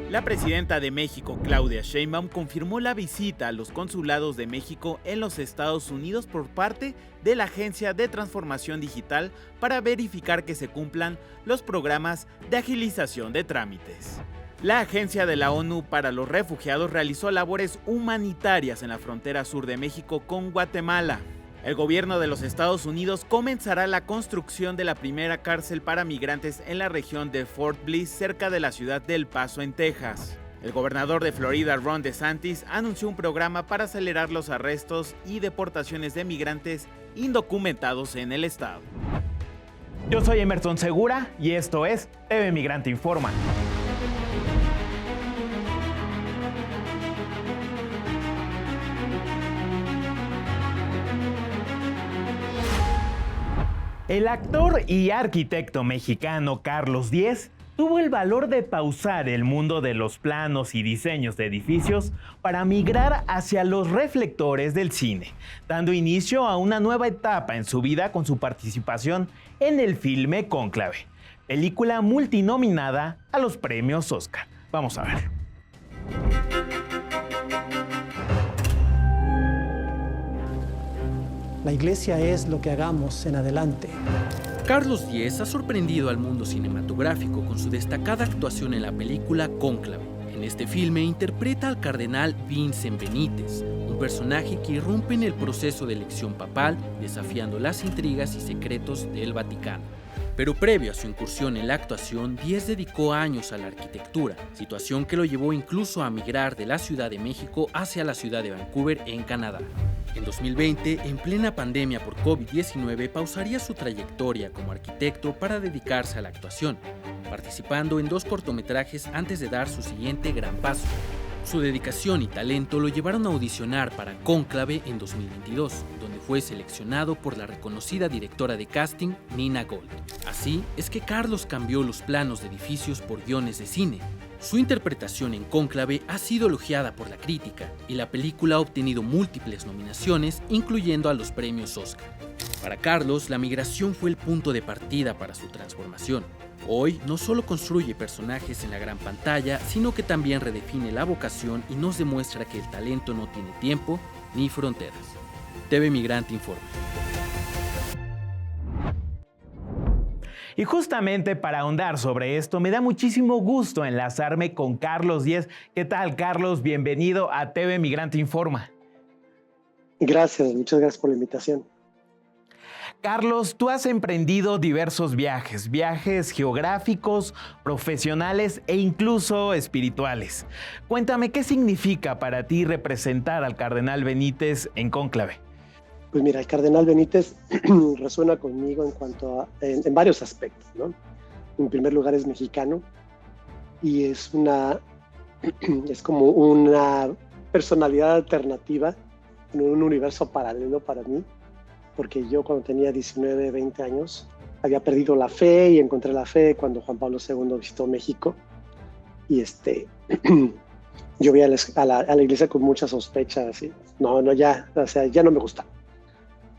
La presidenta de México, Claudia Sheinbaum, confirmó la visita a los consulados de México en los Estados Unidos por parte de la Agencia de Transformación Digital para verificar que se cumplan los programas de agilización de trámites. La Agencia de la ONU para los Refugiados realizó labores humanitarias en la frontera sur de México con Guatemala. El gobierno de los Estados Unidos comenzará la construcción de la primera cárcel para migrantes en la región de Fort Bliss, cerca de la ciudad de El Paso, en Texas. El gobernador de Florida, Ron DeSantis, anunció un programa para acelerar los arrestos y deportaciones de migrantes indocumentados en el estado. Yo soy Emerson Segura y esto es TV Migrante Informa. El actor y arquitecto mexicano Carlos Diez tuvo el valor de pausar el mundo de los planos y diseños de edificios para migrar hacia los reflectores del cine, dando inicio a una nueva etapa en su vida con su participación en el filme Cónclave, película multinominada a los premios Oscar. Vamos a ver. La iglesia es lo que hagamos en adelante. Carlos Diez ha sorprendido al mundo cinematográfico con su destacada actuación en la película Cónclave. En este filme interpreta al cardenal Vincent Benítez, un personaje que irrumpe en el proceso de elección papal, desafiando las intrigas y secretos del Vaticano. Pero previo a su incursión en la actuación, Diez dedicó años a la arquitectura, situación que lo llevó incluso a migrar de la Ciudad de México hacia la ciudad de Vancouver, en Canadá. En 2020, en plena pandemia por COVID-19, pausaría su trayectoria como arquitecto para dedicarse a la actuación, participando en 2 cortometrajes antes de dar su siguiente gran paso. Su dedicación y talento lo llevaron a audicionar para Cónclave en 2022, donde fue seleccionado por la reconocida directora de casting, Nina Gold. Así es que Carlos cambió los planos de edificios por guiones de cine. Su interpretación en Cónclave ha sido elogiada por la crítica y la película ha obtenido múltiples nominaciones, incluyendo a los premios Oscar. Para Carlos, la migración fue el punto de partida para su transformación. Hoy no solo construye personajes en la gran pantalla, sino que también redefine la vocación y nos demuestra que el talento no tiene tiempo ni fronteras. TV Migrante Informa. Y justamente para ahondar sobre esto, me da muchísimo gusto enlazarme con Carlos Diez. ¿Qué tal, Carlos? Bienvenido a TV Migrante Informa. Gracias, muchas gracias por la invitación. Carlos, tú has emprendido diversos viajes geográficos, profesionales e incluso espirituales. Cuéntame, ¿qué significa para ti representar al cardenal Benítez en Cónclave? Pues mira, el cardenal Benítez resuena conmigo en varios aspectos, ¿no? En primer lugar es mexicano y es como una personalidad alternativa en un universo paralelo para mí, porque yo cuando tenía 19, 20 años había perdido la fe y encontré la fe cuando Juan Pablo II visitó México y yo vi a la iglesia con muchas sospechas y ya no me gusta.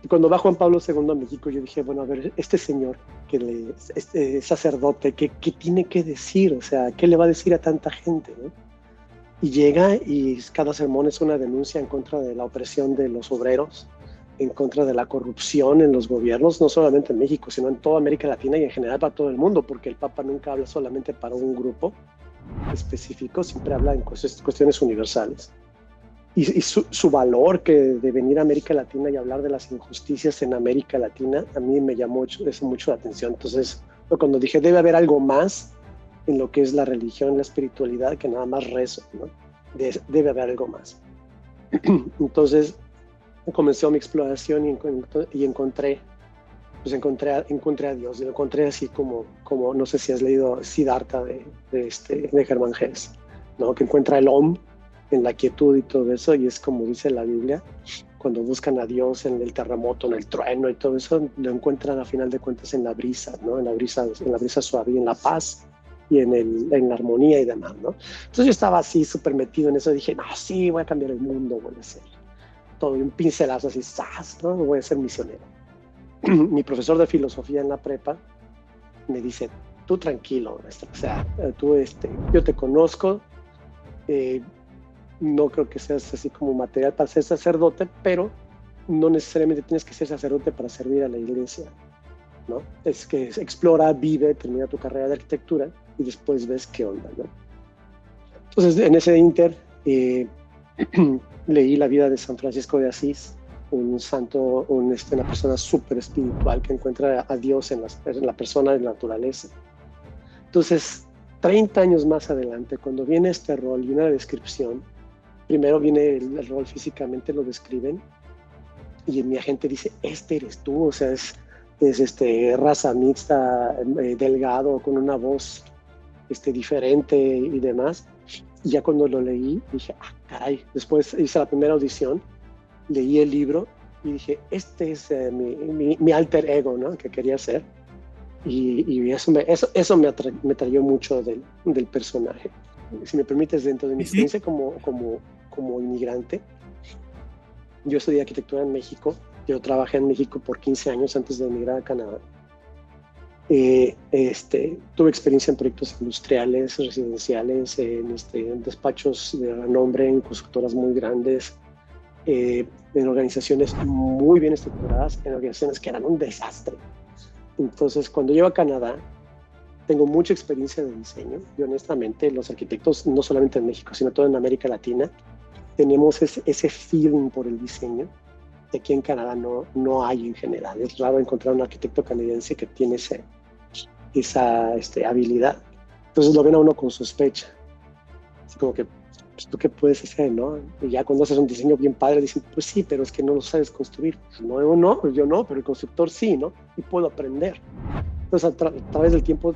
Y cuando va Juan Pablo II a México, yo dije, bueno, a ver, este señor, este sacerdote, ¿qué tiene que decir? O sea, ¿qué le va a decir a tanta gente, ¿no? Y llega y cada sermón es una denuncia en contra de la opresión de los obreros, en contra de la corrupción en los gobiernos, no solamente en México, sino en toda América Latina y en general para todo el mundo, porque el Papa nunca habla solamente para un grupo específico, siempre habla en cuestiones universales. Y su valor de venir a América Latina y hablar de las injusticias en América Latina, a mí me llamó mucho la atención. Entonces, cuando dije, debe haber algo más en lo que es la religión, la espiritualidad, que nada más rezo, ¿no? Debe haber algo más. Entonces, comenzó mi exploración y encontré a Dios. Y lo encontré así como no sé si has leído Siddhartha de Hermann Hesse, ¿no? Que encuentra el Om en la quietud y todo eso, y es como dice la Biblia, cuando buscan a Dios en el terremoto, en el trueno y todo eso, lo encuentran a final de cuentas en la brisa, ¿no? En la brisa suave, en la paz y en la armonía y demás, ¿no? Entonces yo estaba así súper metido en eso, y dije, no, sí, voy a cambiar el mundo, voy a hacer todo, y un pincelazo así, ¡zas!, ¿no? Voy a ser misionero. Mi profesor de filosofía en la prepa me dice, tú tranquilo, o sea, yo te conozco, no creo que seas así como material para ser sacerdote, pero no necesariamente tienes que ser sacerdote para servir a la iglesia, ¿no? Es que explora, vive, termina tu carrera de arquitectura y después ves qué onda, ¿no? Entonces, en ese inter, leí la vida de San Francisco de Asís, un santo, una persona súper espiritual que encuentra a Dios en la persona de la naturaleza. Entonces, 30 años más adelante, cuando viene este rol y una descripción, primero viene el rol físicamente, lo describen, y mi agente dice, este eres tú, o sea, es raza mixta, delgado, con una voz diferente y demás. Y ya cuando lo leí, dije, caray, después hice la primera audición, leí el libro y dije, este es mi alter ego, ¿no? Que quería ser. Y eso me atrayó mucho del personaje. Si me permites, dentro de mi experiencia como inmigrante, yo estudié arquitectura en México, yo trabajé en México por 15 años antes de emigrar a Canadá. Tuve experiencia en proyectos industriales, residenciales, en despachos de renombre, en constructoras muy grandes, en organizaciones muy bien estructuradas, en organizaciones que eran un desastre. Entonces, cuando llego a Canadá, tengo mucha experiencia de diseño y honestamente los arquitectos, no solamente en México, sino todo en América Latina, tenemos ese feeling por el diseño que aquí en Canadá no hay en general. Es raro encontrar un arquitecto canadiense que tiene esa habilidad. Entonces lo ven a uno con sospecha. Así como que, pues, ¿tú qué puedes hacer, no? Y ya cuando haces un diseño bien padre, dicen, pues sí, pero es que no lo sabes construir. Pues no, yo no, pero el constructor sí, ¿no? Y puedo aprender. Entonces a través del tiempo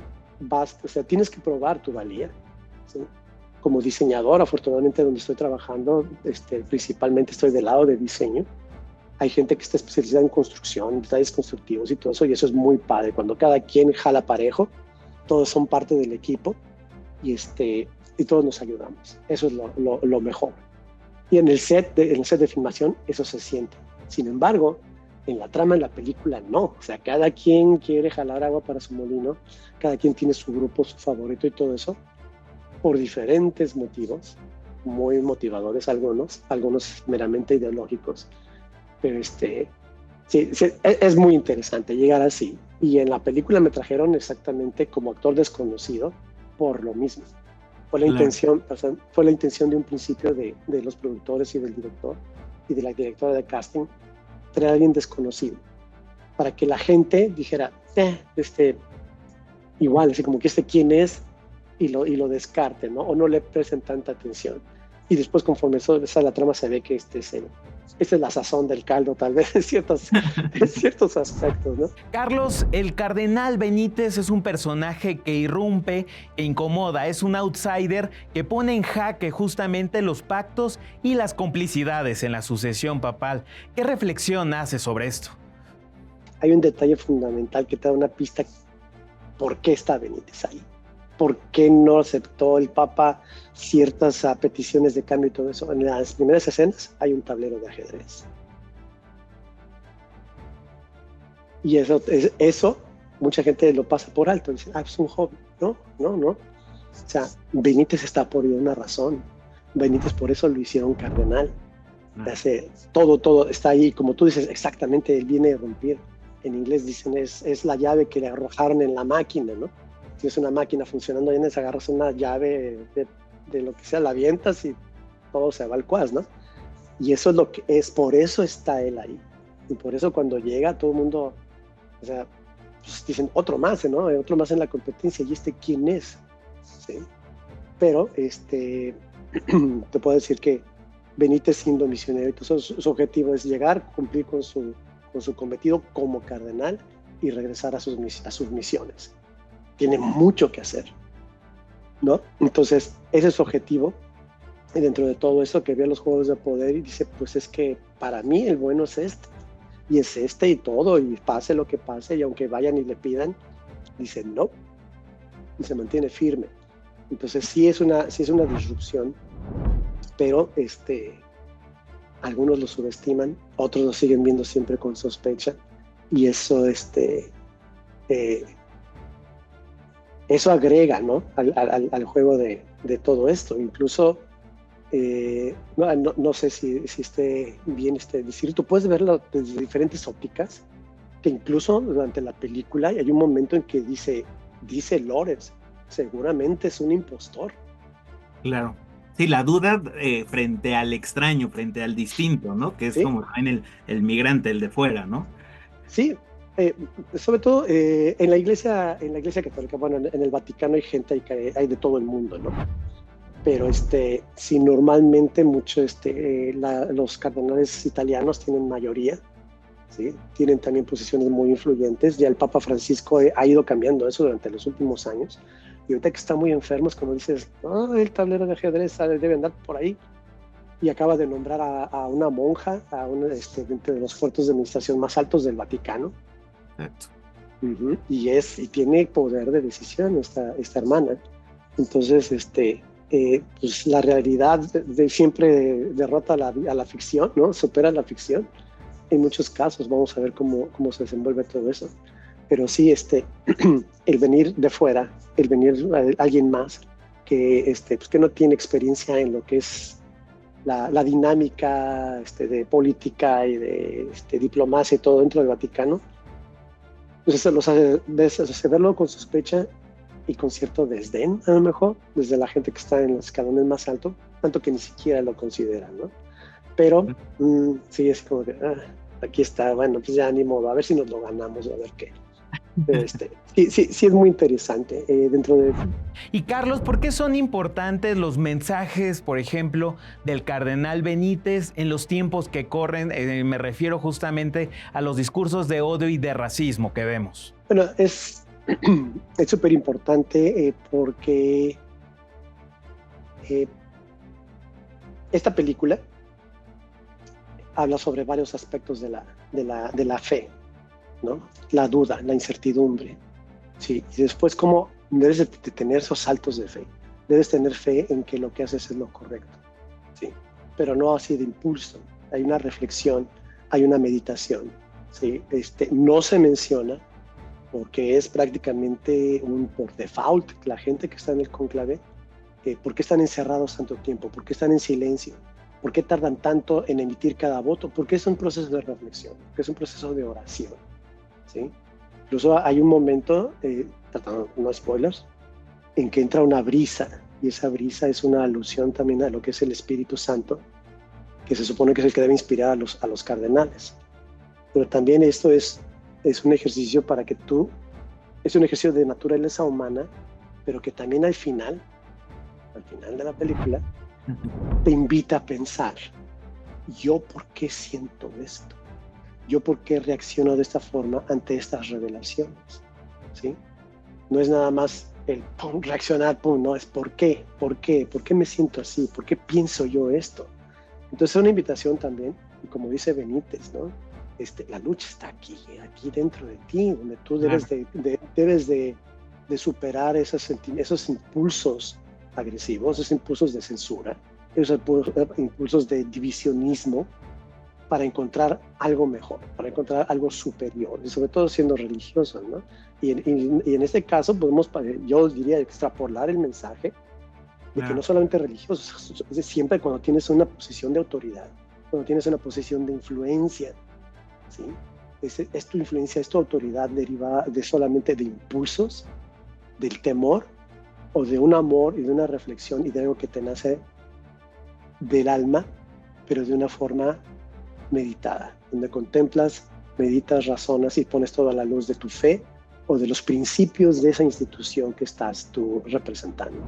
tienes que probar tu valía, ¿sí? Como diseñador, afortunadamente donde estoy trabajando, principalmente estoy del lado de diseño. Hay gente que está especializada en construcción, detalles constructivos y todo eso, y eso es muy padre. Cuando cada quien jala parejo, todos son parte del equipo y todos nos ayudamos. Eso es lo mejor. Y en el set de filmación eso se siente. Sin embargo, en la trama de la película no. O sea, cada quien quiere jalar agua para su molino, cada quien tiene su grupo, su favorito y todo eso, por diferentes motivos, muy motivadores algunos meramente ideológicos. Pero sí, es muy interesante llegar así. Y en la película me trajeron exactamente como actor desconocido por lo mismo. Fue la intención de un principio de los productores y del director y de la directora de casting, traer a alguien desconocido para que la gente dijera, igual, así como que quién es, y lo descarte, ¿no? O no le presten tanta atención. Y después, conforme la trama, se ve que esta es la sazón del caldo, tal vez, en ciertos aspectos, ¿no? Carlos, el Cardenal Benítez es un personaje que irrumpe e incomoda, es un outsider que pone en jaque justamente los pactos y las complicidades en la sucesión papal. ¿Qué reflexión hace sobre esto? Hay un detalle fundamental que te da una pista por qué está Benítez ahí. ¿Por qué no aceptó el Papa ciertas peticiones de cambio y todo eso? En las primeras escenas hay un tablero de ajedrez. Y eso mucha gente lo pasa por alto. Dice, es un hobby. No. O sea, Benítez está por una razón. Benítez por eso lo hicieron cardenal. Todo está ahí. Como tú dices, exactamente, él viene a romper. En inglés dicen, es la llave que le arrojaron en la máquina, ¿no? Tienes una máquina funcionando bien, agarras una llave de lo que sea, la avientas y todo se va al cuas, ¿no? Y eso es por eso está él ahí. Y por eso cuando llega todo el mundo, o sea, pues dicen otro más, ¿no? Otro más en la competencia. ¿Y quién es? ¿Sí? Pero te puedo decir que Benítez, siendo misionero, entonces su objetivo es llegar, cumplir con su cometido como cardenal y regresar a sus misiones. Tiene mucho que hacer, ¿no? Entonces, ese es su objetivo. Y dentro de todo eso, que ve los juegos de poder y dice, pues es que para mí el bueno es este. Y es y todo, y pase lo que pase, y aunque vayan y le pidan, dice no. Y se mantiene firme. Entonces, sí es una disrupción, pero algunos lo subestiman, otros lo siguen viendo siempre con sospecha. Y eso, eso agrega, ¿no? al juego de todo esto. Incluso No sé si esté bien decir, tú puedes verlo desde diferentes ópticas, que incluso durante la película hay un momento en que dice Lawrence, seguramente es un impostor. Claro. Sí, la duda frente al extraño, frente al distinto, ¿no? Que es, ¿sí?, como también el migrante, el de fuera, ¿no? Sí, sobre todo en la iglesia católica, bueno, en el Vaticano hay gente, hay de todo el mundo, ¿no? Pero sí, normalmente los cardenales italianos tienen mayoría, ¿sí? Tienen también posiciones muy influyentes. Ya el Papa Francisco ha ido cambiando eso durante los últimos años. Y ahorita que está muy enfermo, es como dices, el tablero de ajedrez debe andar por ahí. Y acaba de nombrar a una monja, dentro de los cuerpos de administración más altos del Vaticano. Exacto. Uh-huh. Y tiene poder de decisión esta hermana. Entonces, pues la realidad siempre derrota a la ficción, ¿no? Supera la ficción. En muchos casos vamos a ver cómo se desenvuelve todo eso. Pero sí, el venir de fuera, el venir alguien más que no tiene experiencia en lo que es la dinámica de política y de diplomacia y todo dentro del Vaticano, pues eso los hace verlo con sospecha y con cierto desdén, a lo mejor, desde la gente que está en los escalones más altos, tanto que ni siquiera lo consideran, ¿no? Pero sí, es como que aquí está, bueno, pues ya ni modo, a ver si nos lo ganamos, a ver qué. Pero sí es muy interesante dentro de... Y Carlos, ¿por qué son importantes los mensajes, por ejemplo, del cardenal Benítez en los tiempos que corren? Me refiero justamente a los discursos de odio y de racismo que vemos. Bueno, es súper importante porque esta película habla sobre varios aspectos de la fe, ¿no? La duda, la incertidumbre, ¿sí? Y después cómo debes de tener esos saltos de fe. Debes tener fe en que lo que haces es lo correcto, ¿sí? Pero no así de impulso. Hay una reflexión, hay una meditación, ¿sí? No se menciona porque es prácticamente por default la gente que está en el cónclave. ¿Por qué están encerrados tanto tiempo? ¿Por qué están en silencio? ¿Por qué tardan tanto en emitir cada voto? Porque es un proceso de reflexión, porque es un proceso de oración, ¿sí? Incluso hay un momento, no spoilers, en que entra una brisa, y esa brisa es una alusión también a lo que es el Espíritu Santo, que se supone que es el que debe inspirar a los cardenales. Pero también esto es un ejercicio es un ejercicio de naturaleza humana, pero que también al final de la película, te invita a pensar, ¿yo por qué siento esto? ¿Yo por qué reacciono de esta forma ante estas revelaciones? ¿Sí? No es nada más el pum, reaccionar, pum, no, es ¿por qué? ¿Por qué? ¿Por qué me siento así? ¿Por qué pienso yo esto? Entonces es una invitación también, y como dice Benítez, ¿no? La lucha está aquí dentro de ti, donde tú debes de superar esos impulsos agresivos, esos impulsos de censura, esos impulsos de divisionismo, para encontrar algo mejor, para encontrar algo superior, y sobre todo siendo religioso, ¿no? Y en este caso podemos, yo diría, extrapolar el mensaje de que no solamente religiosos, es siempre cuando tienes una posición de autoridad, cuando tienes una posición de influencia, ¿sí? Es tu influencia, es tu autoridad derivada solamente de impulsos, del temor, o de un amor y de una reflexión y de algo que te nace del alma, pero de una forma meditada, donde contemplas, meditas, razonas y pones toda la luz de tu fe o de los principios de esa institución que estás tú representando.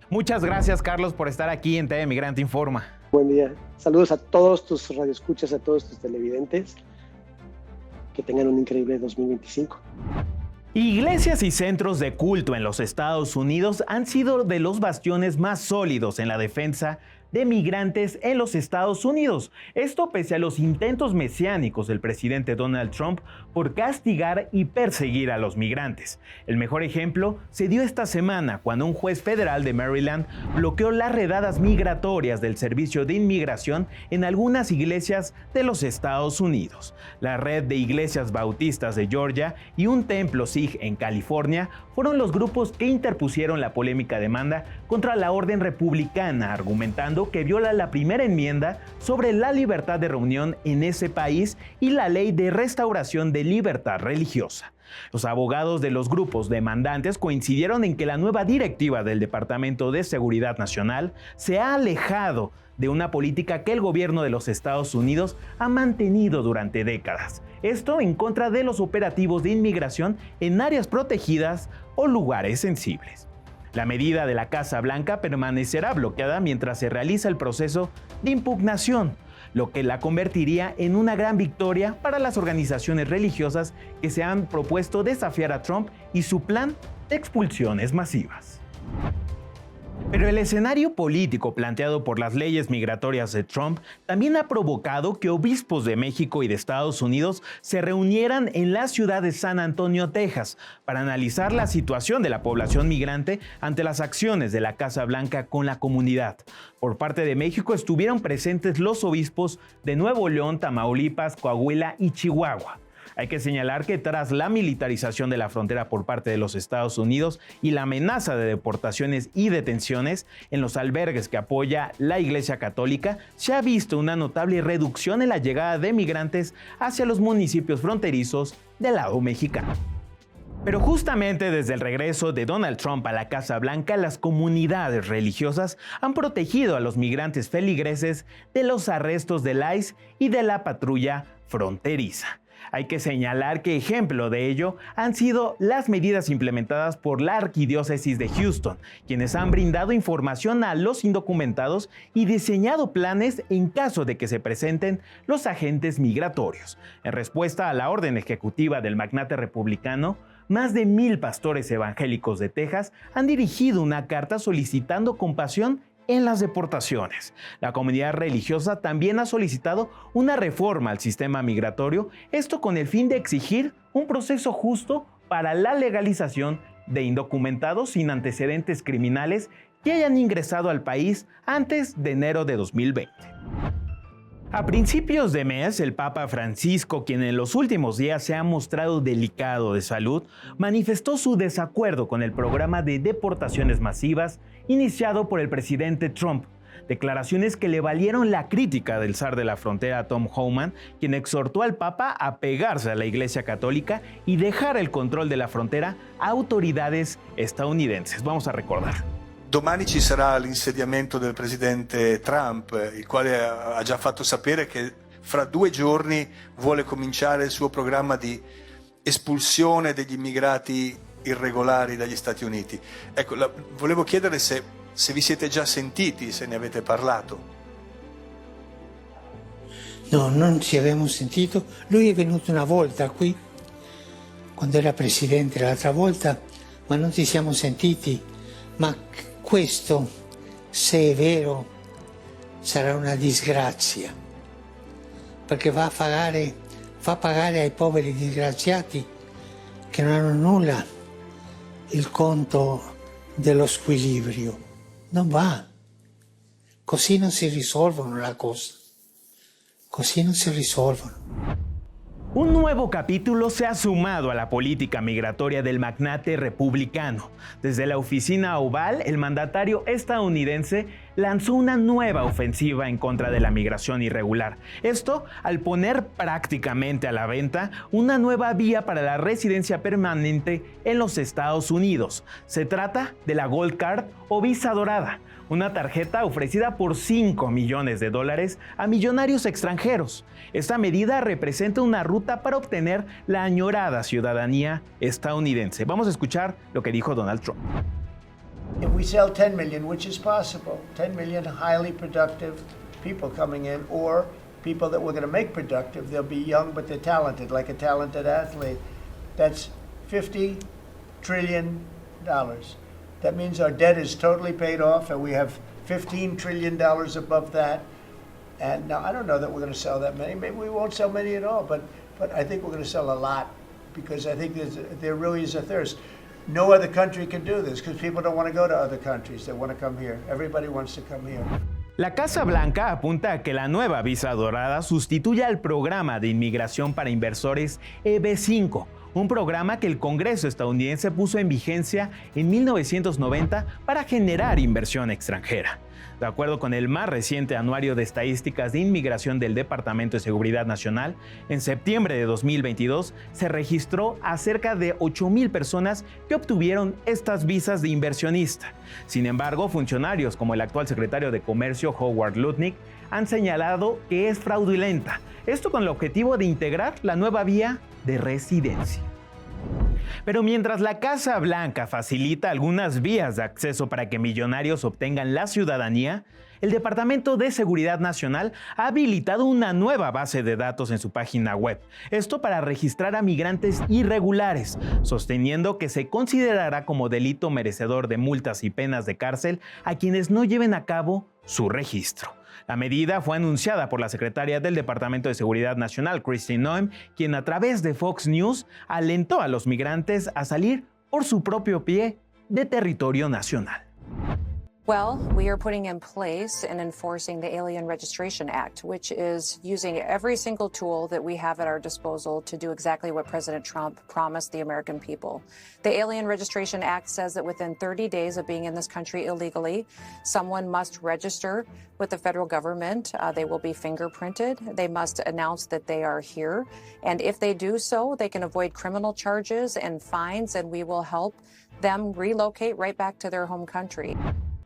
Muchas gracias, Carlos, por estar aquí en TV Migrante Informa. Buen día. Saludos a todos tus radioescuchas, a todos tus televidentes. Que tengan un increíble 2025. Iglesias y centros de culto en los Estados Unidos han sido de los bastiones más sólidos en la defensa de migrantes en los Estados Unidos. Esto pese a los intentos mesiánicos del presidente Donald Trump por castigar y perseguir a los migrantes. El mejor ejemplo se dio esta semana cuando un juez federal de Maryland bloqueó las redadas migratorias del Servicio de Inmigración en algunas iglesias de los Estados Unidos. La red de iglesias bautistas de Georgia y un templo Sikh en California fueron los grupos que interpusieron la polémica demanda contra la orden republicana, argumentando acuerdo que viola la primera enmienda sobre la libertad de reunión en ese país y la ley de restauración de libertad religiosa. Los abogados de los grupos demandantes coincidieron en que la nueva directiva del Departamento de Seguridad Nacional se ha alejado de una política que el gobierno de los Estados Unidos ha mantenido durante décadas. Esto en contra de los operativos de inmigración en áreas protegidas o lugares sensibles. La medida de la Casa Blanca permanecerá bloqueada mientras se realiza el proceso de impugnación, lo que la convertiría en una gran victoria para las organizaciones religiosas que se han propuesto desafiar a Trump y su plan de expulsiones masivas. Pero el escenario político planteado por las leyes migratorias de Trump también ha provocado que obispos de México y de Estados Unidos se reunieran en la ciudad de San Antonio, Texas, para analizar la situación de la población migrante ante las acciones de la Casa Blanca con la comunidad. Por parte de México estuvieron presentes los obispos de Nuevo León, Tamaulipas, Coahuila y Chihuahua. Hay que señalar que tras la militarización de la frontera por parte de los Estados Unidos y la amenaza de deportaciones y detenciones en los albergues que apoya la Iglesia Católica, se ha visto una notable reducción en la llegada de migrantes hacia los municipios fronterizos del lado mexicano. Pero justamente desde el regreso de Donald Trump a la Casa Blanca, las comunidades religiosas han protegido a los migrantes feligreses de los arrestos del ICE y de la patrulla fronteriza. Hay que señalar que ejemplo de ello han sido las medidas implementadas por la Arquidiócesis de Houston, quienes han brindado información a los indocumentados y diseñado planes en caso de que se presenten los agentes migratorios. En respuesta a la orden ejecutiva del magnate republicano, más de 1,000 pastores evangélicos de Texas han dirigido una carta solicitando compasión en las deportaciones. La comunidad religiosa también ha solicitado una reforma al sistema migratorio, esto con el fin de exigir un proceso justo para la legalización de indocumentados sin antecedentes criminales que hayan ingresado al país antes de enero de 2020. A principios de mes, el Papa Francisco, quien en los últimos días se ha mostrado delicado de salud, manifestó su desacuerdo con el programa de deportaciones masivas iniciado por el presidente Trump. Declaraciones que le valieron la crítica del zar de la frontera Tom Homan, quien exhortó al Papa a pegarse a la Iglesia Católica y dejar el control de la frontera a autoridades estadounidenses. Vamos a recordar. Domani ci sarà l'insediamento del presidente Trump, il quale ha già fatto sapere che fra 2 giorni vuole cominciare il suo programma di espulsione degli immigrati irregolari dagli Stati Uniti. Ecco, volevo chiedere se vi siete già sentiti, se ne avete parlato. No, non ci abbiamo sentito. Lui è venuto una volta qui, quando era presidente l'altra volta, ma non ci siamo sentiti. Ma questo, se è vero, sarà una disgrazia, perché fa pagare ai poveri disgraziati che non hanno nulla il conto dello squilibrio. Non va. Così non si risolvono le cose. Così non si risolvono. Un nuevo capítulo se ha sumado a la política migratoria del magnate republicano. Desde la oficina oval, el mandatario estadounidense lanzó una nueva ofensiva en contra de la migración irregular. Esto al poner prácticamente a la venta una nueva vía para la residencia permanente en los Estados Unidos. Se trata de la Gold Card o visa dorada, una tarjeta ofrecida por $5 millones a millonarios extranjeros. Esta medida representa una ruta para obtener la añorada ciudadanía estadounidense. Vamos a escuchar lo que dijo Donald Trump. If we sell 10 million, which is possible, 10 million highly productive people coming in, or people that we're going to make productive, they'll be young but they're talented, like a talented athlete, that's $50 trillion. That means our debt is totally paid off, and we have $15 trillion above that. And now, I don't know that we're going to sell that many. Maybe we won't sell many at all, but I think we're going to sell a lot, because I think there really is a thirst. No other country can do this, because people don't want to go to other countries. They want to come here. Everybody wants to come here. La Casa Blanca apunta a que la nueva visa dorada sustituya al programa de inmigración para inversores EB-5, un programa que el Congreso estadounidense puso en vigencia en 1990 para generar inversión extranjera. De acuerdo con el más reciente anuario de estadísticas de inmigración del Departamento de Seguridad Nacional, en septiembre de 2022 se registró a cerca de 8,000 personas que obtuvieron estas visas de inversionista. Sin embargo, funcionarios como el actual secretario de Comercio, Howard Lutnick, han señalado que es fraudulenta. Esto con el objetivo de integrar la nueva vía de residencia. Pero mientras la Casa Blanca facilita algunas vías de acceso para que millonarios obtengan la ciudadanía, el Departamento de Seguridad Nacional ha habilitado una nueva base de datos en su página web. Esto para registrar a migrantes irregulares, sosteniendo que se considerará como delito merecedor de multas y penas de cárcel a quienes no lleven a cabo su registro. La medida fue anunciada por la secretaria del Departamento de Seguridad Nacional, Christine Noem, quien a través de Fox News alentó a los migrantes a salir por su propio pie de territorio nacional. Well, we are putting in place and enforcing the Alien Registration Act, which is using every single tool that we have at our disposal to do exactly what President Trump promised the American people. The Alien Registration Act says that within 30 days of being in this country illegally, someone must register with the federal government. They will be fingerprinted. They must announce that they are here. And if they do so, they can avoid criminal charges and fines, and we will help them relocate right back to their home country.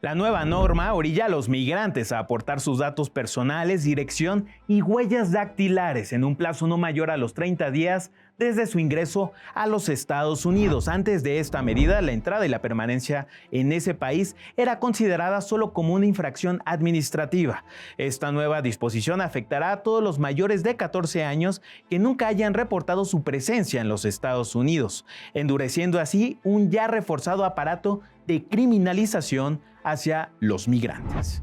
La nueva norma orilla a los migrantes a aportar sus datos personales, dirección y huellas dactilares en un plazo no mayor a los 30 días desde su ingreso a los Estados Unidos. Antes de esta medida, la entrada y la permanencia en ese país era considerada solo como una infracción administrativa. Esta nueva disposición afectará a todos los mayores de 14 años que nunca hayan reportado su presencia en los Estados Unidos, endureciendo así un ya reforzado aparato de criminalización hacia los migrantes.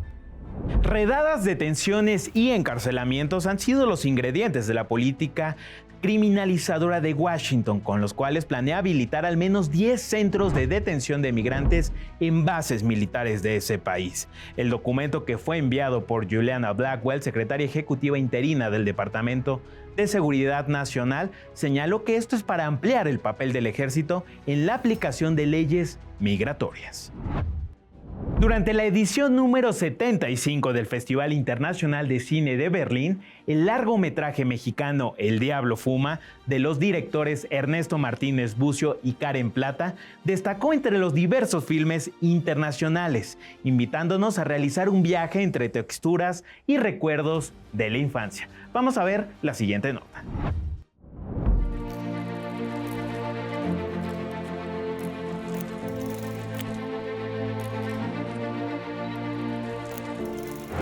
Redadas, detenciones y encarcelamientos han sido los ingredientes de la política criminalizadora de Washington, con los cuales planea habilitar al menos 10 centros de detención de migrantes en bases militares de ese país. El documento, que fue enviado por Juliana Blackwell, secretaria ejecutiva interina del Departamento de Seguridad Nacional, señaló que esto es para ampliar el papel del ejército en la aplicación de leyes migratorias. Durante la edición número 75 del Festival Internacional de Cine de Berlín, el largometraje mexicano El Diablo Fuma, de los directores Ernesto Martínez Bucio y Karen Plata, destacó entre los diversos filmes internacionales, invitándonos a realizar un viaje entre texturas y recuerdos de la infancia. Vamos a ver la siguiente nota.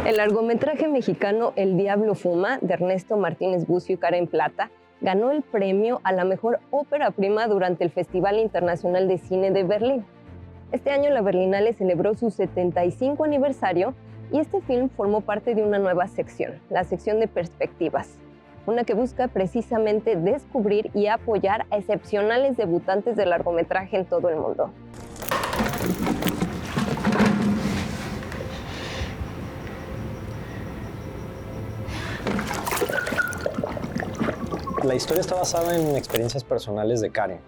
El largometraje mexicano El Diablo Fuma, de Ernesto Martínez Bucio y Karen Plata, ganó el premio a la mejor ópera prima durante el Festival Internacional de Cine de Berlín. Este año la Berlinale celebró su 75 aniversario y este film formó parte de una nueva sección, la sección de perspectivas, una que busca precisamente descubrir y apoyar a excepcionales debutantes de largometraje en todo el mundo. La historia está basada en experiencias personales de Karen,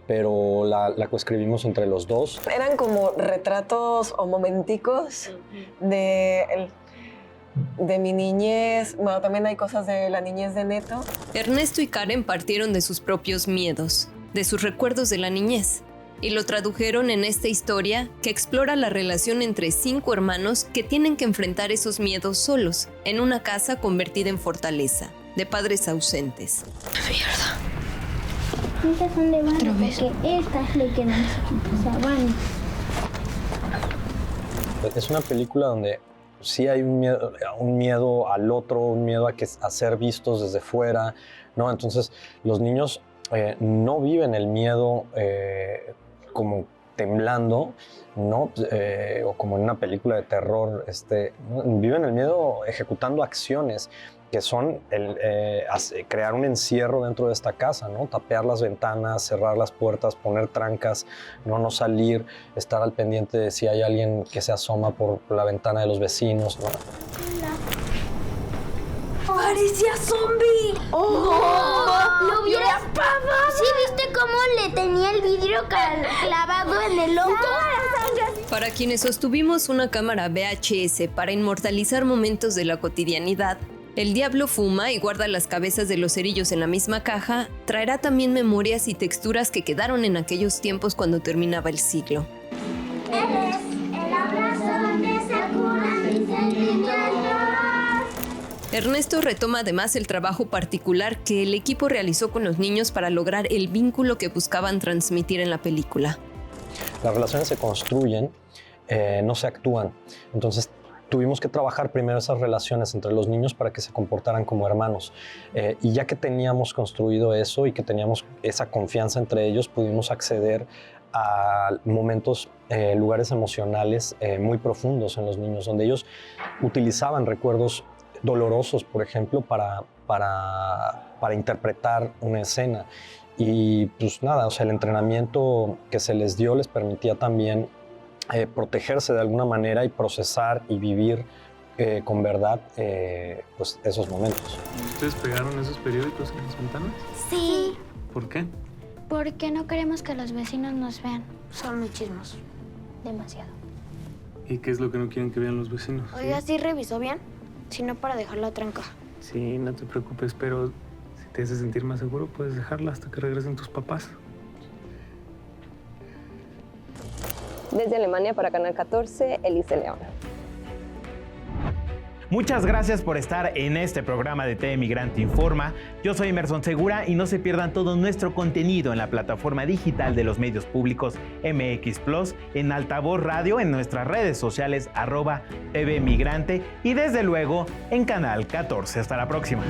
pero la coescribimos entre los dos. Eran como retratos o momenticos de mi niñez. Bueno, también hay cosas de la niñez de Neto. Ernesto y Karen partieron de sus propios miedos, de sus recuerdos de la niñez, y lo tradujeron en esta historia que explora la relación entre 5 hermanos que tienen que enfrentar esos miedos solos, en una casa convertida en fortaleza, de padres ausentes. Mierda. Esas son de Vane, porque esta es la que necesita Vane. Es una película donde sí hay un miedo al otro, un miedo a ser vistos desde fuera, ¿no? Entonces, los niños no viven el miedo como temblando, ¿no? O como en una película de terror, viven el miedo ejecutando acciones que son crear un encierro dentro de esta casa, ¿no? Tapear las ventanas, cerrar las puertas, poner trancas, no salir, estar al pendiente de si hay alguien que se asoma por la ventana de los vecinos, ¿no? Hola. ¡Parecía zombie! ¡Oh! ¿Lo hubieras pavado? ¿Sí viste cómo le tenía el vidrio clavado en el ojo? Para quienes sostuvimos una cámara VHS para inmortalizar momentos de la cotidianidad, El diablo fuma y guarda las cabezas de los cerillos en la misma caja, traerá también memorias y texturas que quedaron en aquellos tiempos cuando terminaba el siglo. Eres el abrazo donde se curan mis sentimientos. Ernesto retoma además el trabajo particular que el equipo realizó con los niños para lograr el vínculo que buscaban transmitir en la película. Las relaciones se construyen, no se actúan. Entonces tuvimos que trabajar primero esas relaciones entre los niños para que se comportaran como hermanos. Y ya que teníamos construido eso y que teníamos esa confianza entre ellos, pudimos acceder a momentos, lugares emocionales muy profundos en los niños, donde ellos utilizaban recuerdos dolorosos, por ejemplo, para interpretar una escena. Y pues nada, o sea, el entrenamiento que se les dio les permitía también protegerse de alguna manera y procesar y vivir con verdad pues esos momentos. ¿Ustedes pegaron esos periódicos en las ventanas? Sí. ¿Por qué? Porque no queremos que los vecinos nos vean. Son muy chismosos. Demasiado. ¿Y qué es lo que no quieren que vean los vecinos? Oiga, ¿sí revisó bien? Si no, para dejar la tranca. Sí, no te preocupes, pero si te hace sentir más seguro, puedes dejarla hasta que regresen tus papás. Desde Alemania para Canal 14, Elise León. Muchas gracias por estar en este programa de TV Migrante Informa. Yo soy Emerson Segura y no se pierdan todo nuestro contenido en la plataforma digital de los medios públicos MX Plus, en Altavoz Radio, en nuestras redes sociales @TV Migrante y desde luego en Canal 14. Hasta la próxima.